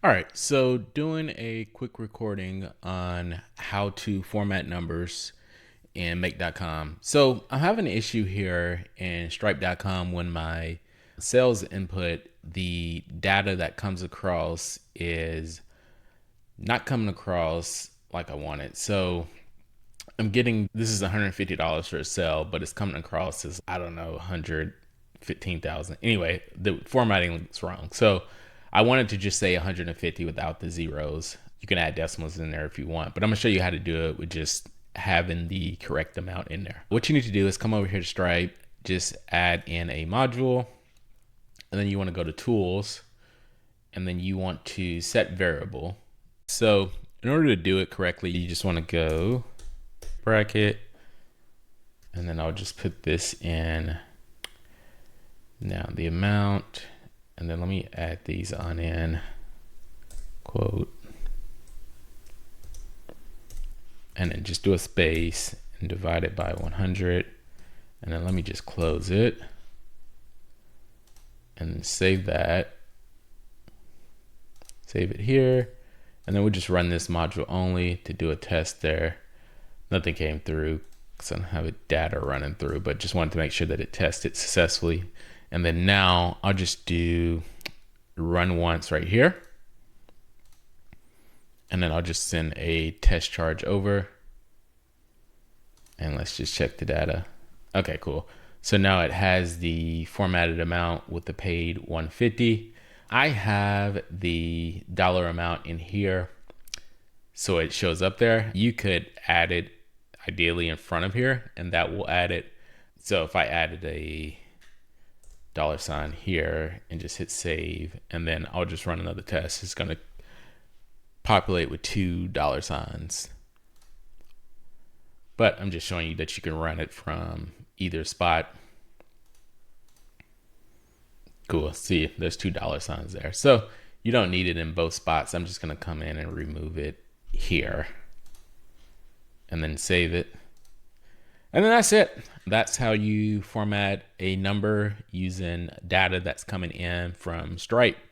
All right, so doing a quick recording on how to format numbers in make.com. So I'm having an issue here in stripe.com when my sales input, the data that comes across is not coming across like I want it. So I'm getting, this is $150 for a sale, but it's coming across as, I don't know, 115,000. Anyway, the formatting is wrong. So I wanted to just say 150 without the zeros. You can add decimals in there if you want, but I'm gonna show you how to do it with just having the correct amount in there. What you need to do is come over here to Stripe, just add in a module, and then you want to go to tools, and then you want to set variable. So in order to do it correctly, you just want to go bracket, and then I'll just put this in now, the amount, and then let me add these on in, quote, and then just do a space and divide it by 100, and then let me just close it and save that, save it here, and then we'll just run this module only to do a test there. Nothing came through because I don't have data running through, but just wanted to make sure that it tested successfully. And then now I'll just do run once right here. And then I'll just send a test charge over. And let's just check the data. Okay, cool. So now it has the formatted amount with the paid 150. I have the dollar amount in here, so it shows up there. You could add it ideally in front of here, and that will add it. So if I added a $ here and just hit save, and then I'll just run another test, it's gonna populate with $2. But I'm just showing you that you can run it from either spot. Cool, see, there's $2 there. So you don't need it in both spots. I'm just gonna come in and remove it here, and then save it. And then that's it. That's how you format a number using data that's coming in from Stripe.